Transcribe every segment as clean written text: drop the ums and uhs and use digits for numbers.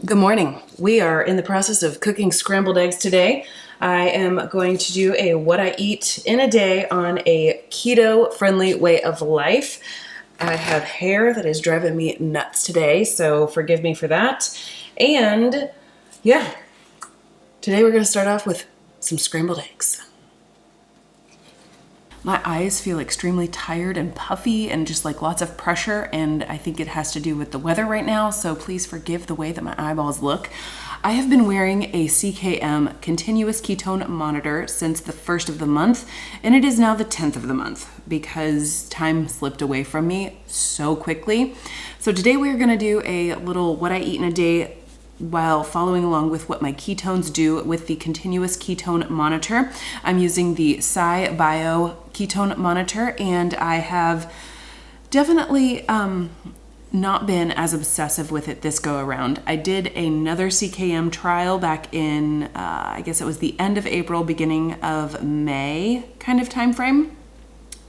Good morning. We are in the process of cooking scrambled eggs today. I am going to do a what I eat in a day on a keto-friendly way of life. I have hair that is driving me nuts today, so forgive me for that. And yeah, today we're going to start off with some scrambled eggs. My eyes feel extremely tired and puffy and just like lots of pressure, and I think it has to do with the weather right now, so please forgive the way that my eyeballs look. I have been wearing a CKM continuous ketone monitor since the 1st of the month, and it is now the 10th of the month because time slipped away from me so quickly. So today we are going to do a little what I eat in a day while following along with what my ketones do with the continuous ketone monitor. I'm using the SciBio ketone monitor, and I have definitely not been as obsessive with it this go around. I did another CKM trial back in, I guess it was the end of April, beginning of May kind of time frame.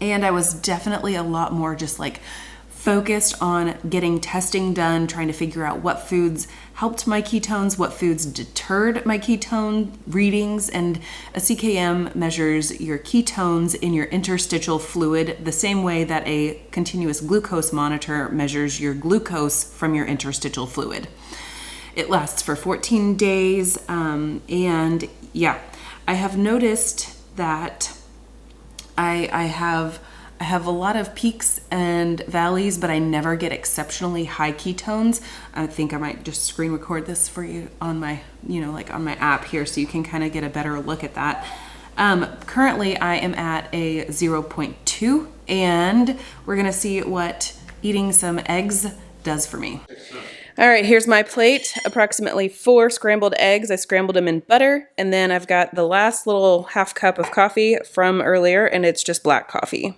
And I was definitely a lot more just like focused on getting testing done, trying to figure out what foods helped my ketones, what foods deterred my ketone readings. And a CKM measures your ketones in your interstitial fluid the same way that a continuous glucose monitor measures your glucose from your interstitial fluid. It lasts for 14 days. And yeah, I have noticed that I have a lot of peaks and valleys, but I never get exceptionally high ketones. I think I might just screen record this for you on my, like on my app here, so you can kind of get a better look at that. Currently I am at a 0.2, and we're gonna see what eating some eggs does for me. All right, here's my plate, approximately 4 scrambled eggs. I scrambled them in butter, and then I've got the last little half cup of coffee from earlier, and it's just black coffee.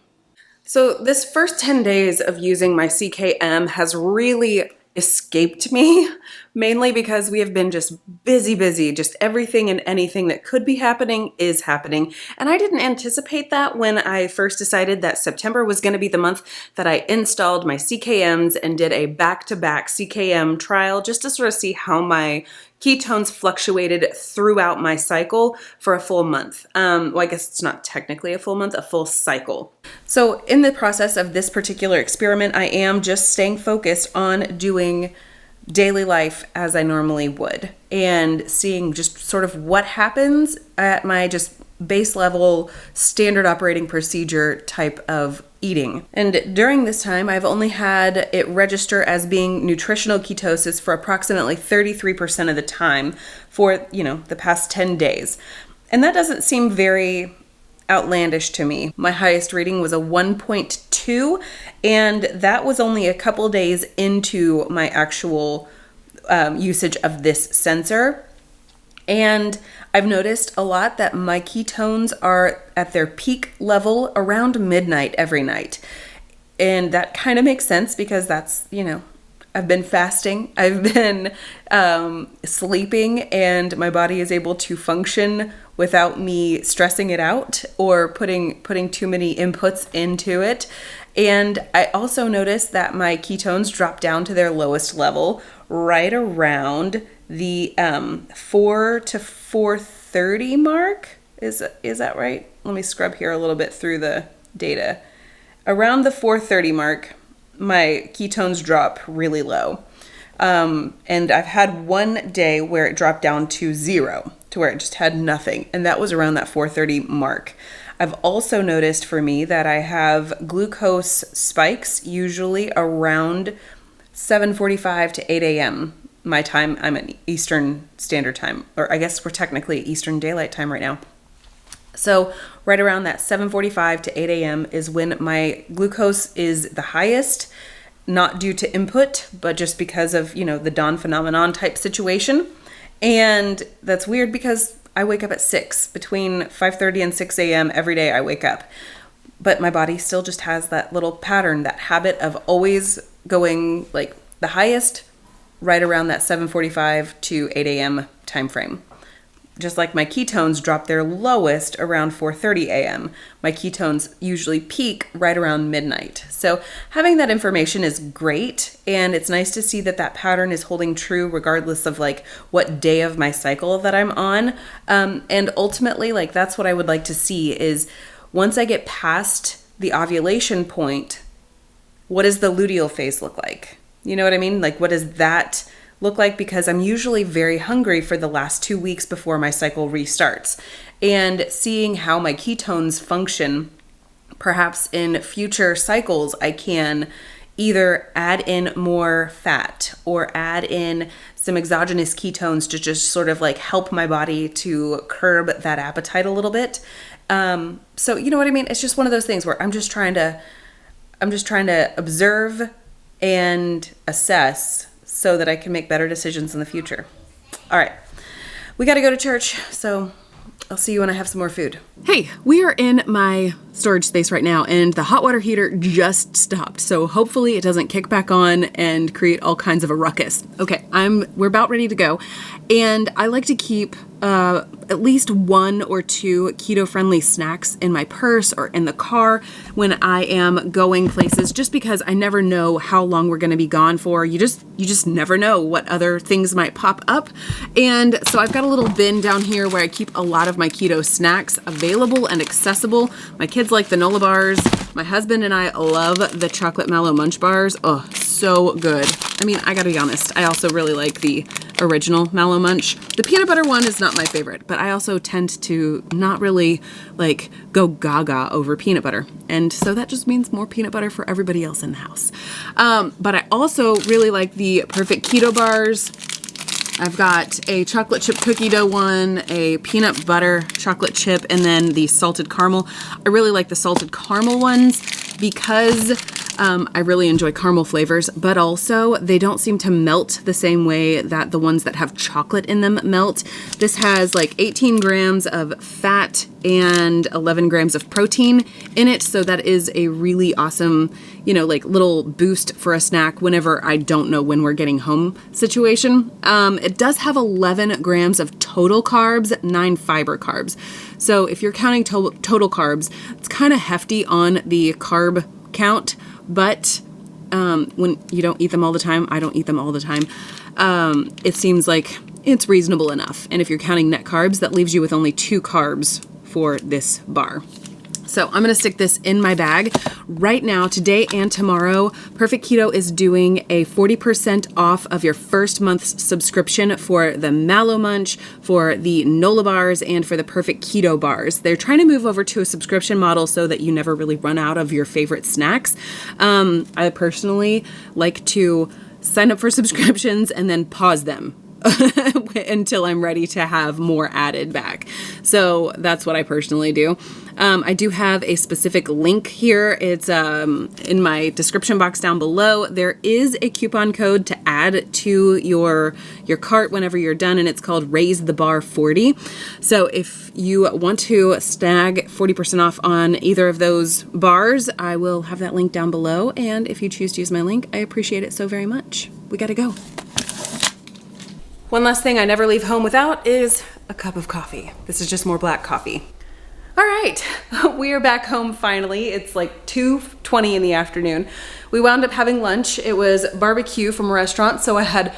So this first 10 days of using my CKM has really escaped me, mainly because we have been just busy. Just everything and anything that could be happening is happening. And I didn't anticipate that when I first decided that September was going to be the month that I installed my CKMs and did a back-to-back CKM trial just to sort of see how my ketones fluctuated throughout my cycle for a full month. Well, I guess it's not technically a full month, a full cycle. So in the process of this particular experiment, I am just staying focused on doing daily life as I normally would and seeing just sort of what happens at my just base level standard operating procedure type of eating. And during this time, I've only had it register as being nutritional ketosis for approximately 33% of the time for, the past 10 days. And that doesn't seem very outlandish to me. My highest reading was a 1.2, and that was only a couple days into my actual usage of this sensor. And I've noticed a lot that my ketones are at their peak level around midnight every night. And that kind of makes sense because that's, I've been fasting, I've been sleeping, and my body is able to function without me stressing it out or putting too many inputs into it. And I also noticed that my ketones drop down to their lowest level right around the 4 to 4:30 mark. Is that right? Let me scrub here a little bit through the data. Around the 4:30 mark, my ketones drop really low. And I've had one day where it dropped down to 0, to where it just had nothing. And that was around that 4:30 mark. I've also noticed for me that I have glucose spikes usually around 7:45 to 8 a.m. my time. I'm at Eastern Standard Time, or I guess we're technically Eastern Daylight Time right now. So right around that 7:45 to 8 a.m. is when my glucose is the highest, not due to input, but just because of, the dawn phenomenon type situation. And that's weird because I wake up at 6, between 5:30 and 6 a.m. every day I wake up. But my body still just has that little pattern, that habit of always going like the highest right around that 7:45 to 8 a.m. time frame. just like my ketones drop their lowest around 4:30 a.m. My ketones usually peak right around midnight. So having that information is great, and it's nice to see that that pattern is holding true regardless of like what day of my cycle that I'm on. And ultimately, like that's what I would like to see is once I get past the ovulation point, what does the luteal phase look like? You know what I mean? Like what does that look like? Because I'm usually very hungry for the last 2 weeks before my cycle restarts. And seeing how my ketones function, perhaps in future cycles, I can either add in more fat or add in some exogenous ketones to just sort of like help my body to curb that appetite a little bit. So you know what I mean? It's just one of those things where I'm just trying to observe and assess so that I can make better decisions in the future. All right, we got to go to church, so I'll see you when I have some more food. Hey, we are in my storage space right now, and the hot water heater just stopped, so hopefully it doesn't kick back on and create all kinds of a ruckus. Okay, we're about ready to go, and I like to keep at least 1 or 2 keto-friendly snacks in my purse or in the car when I am going places, just because I never know how long we're going to be gone for. You just never know what other things might pop up. And so I've got a little bin down here where I keep a lot of my keto snacks available and accessible. My kids like the Nola bars. My husband and I love the chocolate mallow munch bars. Oh, so good. I mean, I gotta be honest, I also really like the original mallow munch. The peanut butter one is not my favorite, but I also tend to not really like go gaga over peanut butter. And so that just means more peanut butter for everybody else in the house. But I also really like the Perfect Keto bars. I've got a chocolate chip cookie dough one, a peanut butter chocolate chip, and then the salted caramel. I really like the salted caramel ones because I really enjoy caramel flavors, but also they don't seem to melt the same way that the ones that have chocolate in them melt. This has like 18 grams of fat and 11 grams of protein in it. So that is a really awesome, like little boost for a snack whenever I don't know when we're getting home situation. It does have 11 grams of total carbs, 9 fiber carbs. So if you're counting total carbs, it's kind of hefty on the carb count. But when you don't eat them all the time, I don't eat them all the time, it seems like it's reasonable enough. And if you're counting net carbs, that leaves you with only 2 carbs for this bar. So I'm going to stick this in my bag right now. Today and tomorrow, Perfect Keto is doing a 40% off of your first month's subscription for the Mallow Munch, for the Nola bars, and for the Perfect Keto bars. They're trying to move over to a subscription model so that you never really run out of your favorite snacks. I personally like to sign up for subscriptions and then pause them until I'm ready to have more added back. So that's what I personally do. I do have a specific link here. It's in my description box down below. There is a coupon code to add to your cart whenever you're done, and it's called Raise the Bar 40. So if you want to snag 40% off on either of those bars, I will have that link down below. And if you choose to use my link, I appreciate it so very much. We gotta go. One last thing I never leave home without is a cup of coffee. This is just more black coffee. All right, we are back home finally. It's like 2:20 in the afternoon. We wound up having lunch. It was barbecue from a restaurant, so I had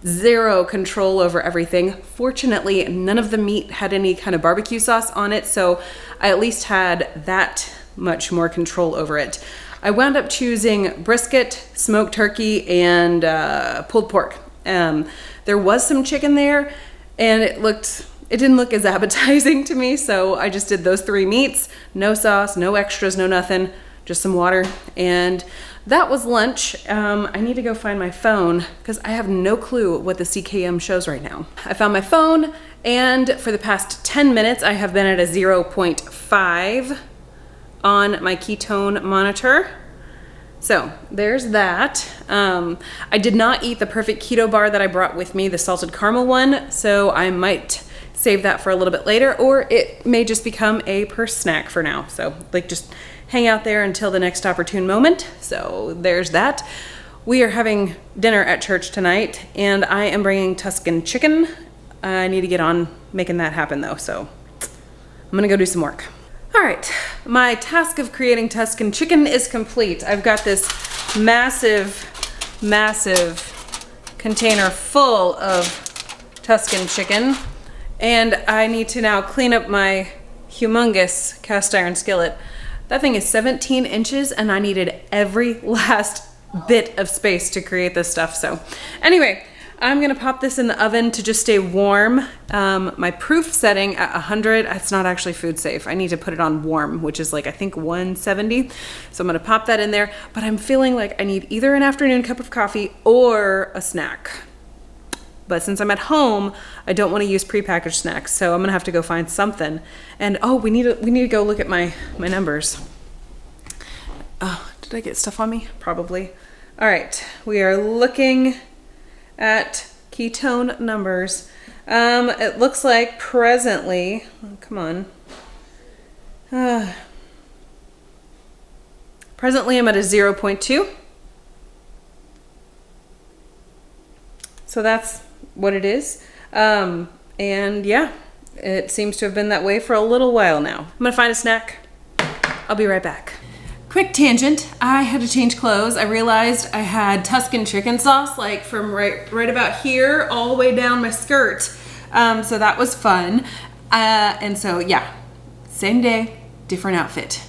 zero control over everything. Fortunately, none of the meat had any kind of barbecue sauce on it, so I at least had that much more control over it. I wound up choosing brisket, smoked turkey, and pulled pork. There was some chicken there, and it didn't look as appetizing to me, so I just did those 3 meats. No sauce, no extras, no nothing, just some water, and that was lunch. I need to go find my phone because I have no clue what the CKM shows right now. I found my phone, and for the past 10 minutes, I have been at a 0.5 on my ketone monitor. So there's that. I did not eat the Perfect Keto bar that I brought with me, the salted caramel one, so I might save that for a little bit later, or it may just become a purse snack for now. So like just hang out there until the next opportune moment. So there's that. We are having dinner at church tonight, and I am bringing Tuscan chicken. I need to get on making that happen though. So I'm gonna go do some work. All right, my task of creating Tuscan chicken is complete. I've got this massive container full of Tuscan chicken, and I need to now clean up my humongous cast iron skillet. That thing is 17 inches and I needed every last bit of space to create this stuff. So anyway, I'm gonna pop this in the oven to just stay warm. My proof setting at 100, it's not actually food safe. I need to put it on warm, which is like, I think 170. So I'm gonna pop that in there, but I'm feeling like I need either an afternoon cup of coffee or a snack. But since I'm at home, I don't wanna use prepackaged snacks. So I'm gonna have to go find something. And oh, we need to go look at my numbers. Oh, did I get stuff on me? Probably. All right, we are looking at ketone numbers. It looks like presently, oh, come on. Presently I'm at a 0.2. So that's what it is. And yeah, it seems to have been that way for a little while now. I'm gonna find a snack. I'll be right back. Quick tangent, I had to change clothes. I realized I had Tuscan chicken sauce like from right about here all the way down my skirt. So that was fun. And so yeah, same day, different outfit.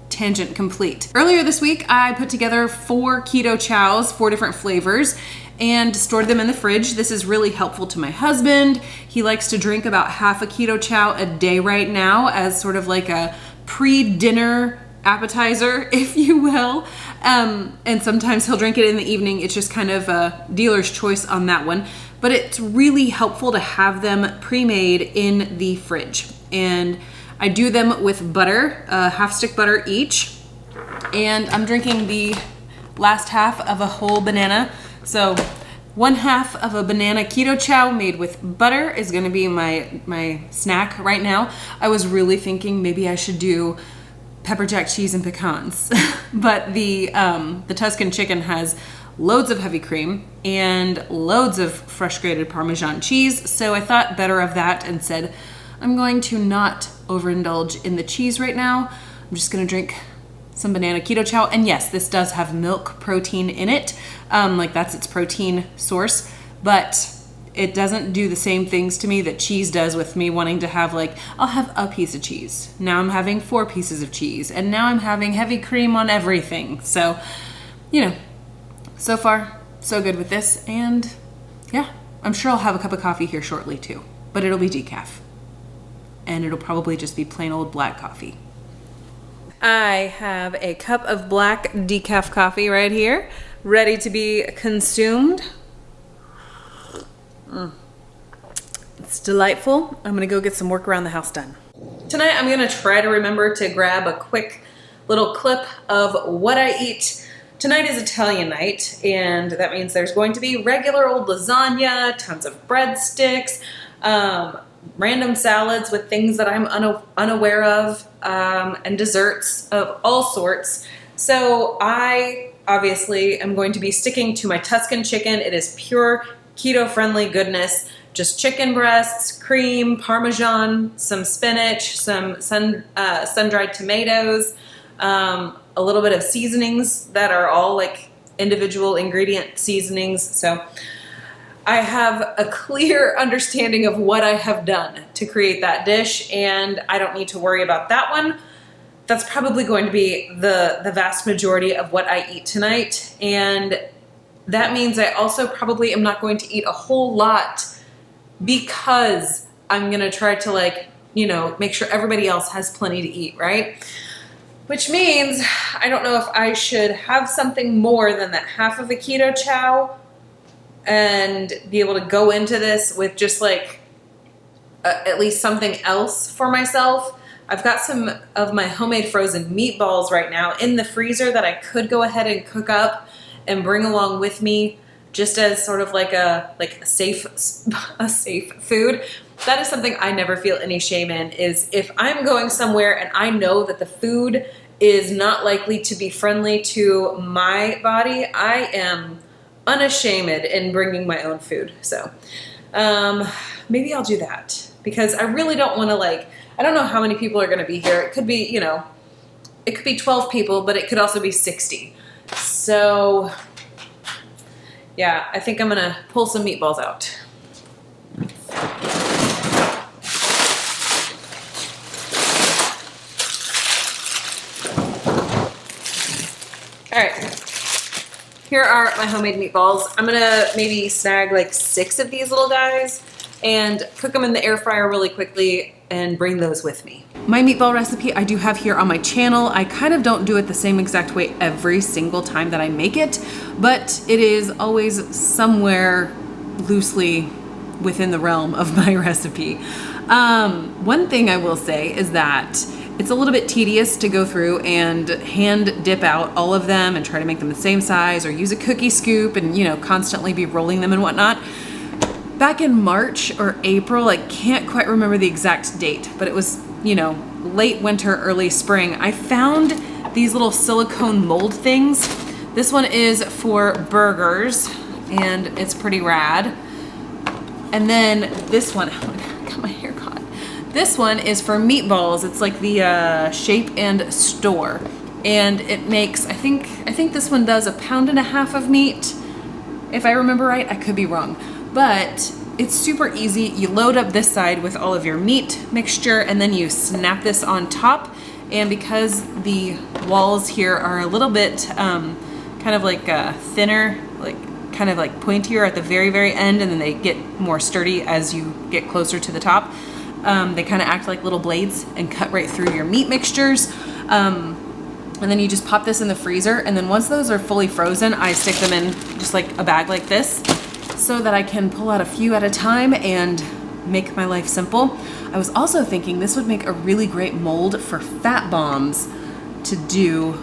Tangent complete. Earlier this week, I put together 4 keto chows, 4 different flavors, and stored them in the fridge. This is really helpful to my husband. He likes to drink about half a keto chow a day right now as sort of like a pre-dinner appetizer, if you will. And sometimes he'll drink it in the evening. It's just kind of a dealer's choice on that one. But it's really helpful to have them pre-made in the fridge. And I do them with butter, half stick butter each. And I'm drinking the last half of a whole banana. So 1/2 of a banana keto chow made with butter is gonna be my snack right now. I was really thinking maybe I should do pepper jack cheese and pecans. But the Tuscan chicken has loads of heavy cream and loads of fresh grated Parmesan cheese. So I thought better of that and said, I'm going to not overindulge in the cheese right now. I'm just gonna drink some banana keto chow. And yes, this does have milk protein in it. Like that's its protein source, but it doesn't do the same things to me that cheese does with me wanting to have like, I'll have a piece of cheese. Now I'm having 4 pieces of cheese and now I'm having heavy cream on everything. So, you know, so far so good with this. And yeah, I'm sure I'll have a cup of coffee here shortly too, but it'll be decaf and it'll probably just be plain old black coffee. I have a cup of black decaf coffee right here, ready to be consumed. It's delightful. I'm gonna go get some work around the house done. Tonight I'm gonna try to remember to grab a quick little clip of what I eat. Tonight is Italian night, and that means there's going to be regular old lasagna, tons of breadsticks, random salads with things that I'm unaware of, and desserts of all sorts. So I obviously am going to be sticking to my Tuscan chicken. It is pure keto-friendly goodness. Just chicken breasts, cream, Parmesan, some spinach, some sun-dried tomatoes, a little bit of seasonings that are all like individual ingredient seasonings. So I have a clear understanding of what I have done to create that dish, and I don't need to worry about that one. That's probably going to be the vast majority of what I eat tonight. And that means I also probably am not going to eat a whole lot because I'm gonna try to, like, you know, make sure everybody else has plenty to eat, right? Which means I don't know if I should have something more than that half of a keto chow and be able to go into this with just like at least something else for myself. I've got some of my homemade frozen meatballs right now in the freezer that I could go ahead and cook up and bring along with me just as sort of like a safe food. That is something I never feel any shame in, is if I'm going somewhere and I know that the food is not likely to be friendly to my body, I am unashamed in bringing my own food. So Maybe I'll do that because I really don't want to I don't know how many people are going to be here. It could be, you know, it could be 12 people, but it could also be 60. So yeah, I think I'm going to pull some meatballs out. All right, here are my homemade meatballs. I'm gonna maybe snag like 6 of these little guys and cook them in the air fryer really quickly and bring those with me. My meatball recipe I do have here on my channel. I kind of don't do it the same exact way every single time that I make it, but it is always somewhere loosely within the realm of my recipe. One thing I will say is that it's a little bit tedious to go through and hand dip out all of them and try to make them the same size or use a cookie scoop and, you know, constantly be rolling them and whatnot. Back in March or April, I can't quite remember the exact date, but it was, you know, late winter, early spring, I found these little silicone mold things. This one is for burgers and it's pretty rad. And then this one, I got my hair caught. This one is for meatballs. It's like the Shape and Store, and it makes, I think this one does 1.5 pounds of meat. If I remember right, I could be wrong, but it's super easy. You load up this side with all of your meat mixture, and then you snap this on top. And because the walls here are a little bit kind of like thinner, like kind of like pointier at the very, very end, and then they get more sturdy as you get closer to the top. They kind of act like little blades and cut right through your meat mixtures. And then you just pop this in the freezer. And then once those are fully frozen, I stick them in just like a bag like this so that I can pull out a few at a time and make my life simple. I was also thinking this would make a really great mold for fat bombs to do,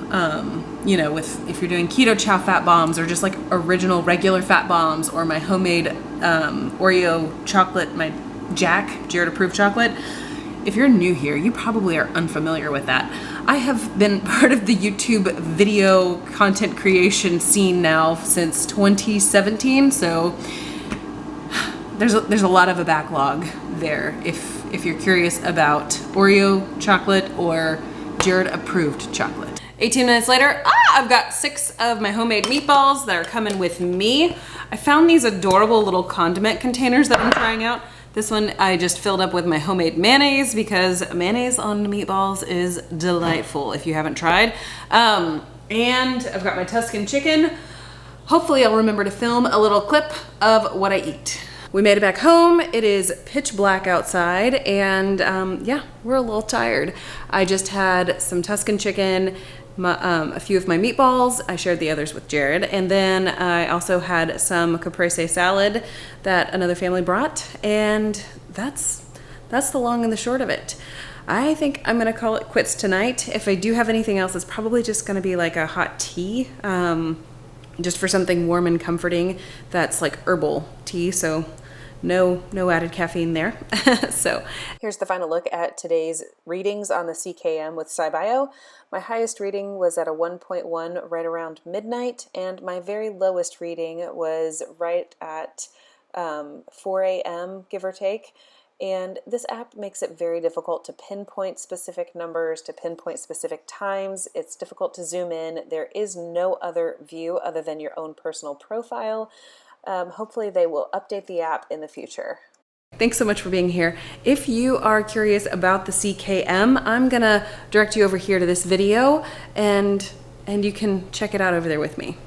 you know, if you're doing keto chow fat bombs or just like original regular fat bombs or my homemade Oreo chocolate, my Jared approved chocolate. If you're new here, you probably are unfamiliar with that. I have been part of the YouTube video content creation scene now since 2017, so there's a lot of a backlog there if you're curious about Oreo chocolate or Jared approved chocolate. 18 minutes later, I've got 6 of my homemade meatballs that are coming with me. I found these adorable little condiment containers that I'm trying out. This one I just filled up with my homemade mayonnaise because mayonnaise on meatballs is delightful if you haven't tried. And I've got my Tuscan chicken. Hopefully I'll remember to film a little clip of what I eat. We made it back home. It is pitch black outside and yeah, we're a little tired. I just had some Tuscan chicken, a few of my meatballs. I shared the others with Jared. And then I also had some caprese salad that another family brought. And that's the long and the short of it. I think I'm gonna call it quits tonight. If I do have anything else, it's probably just gonna be like a hot tea, just for something warm and comforting that's like herbal tea. So no added caffeine there. So here's the final look at today's readings on the CKM with SciBio. My highest reading was at a 1.1 right around midnight, and my very lowest reading was right at 4 a.m. give or take. And this app makes it very difficult to pinpoint specific numbers, to pinpoint specific times. It's difficult to zoom in. There is no other view other than your own personal profile. Hopefully they will update the app in the future. Thanks so much for being here. If you are curious about the CKM, I'm gonna direct you over here to this video and you can check it out over there with me.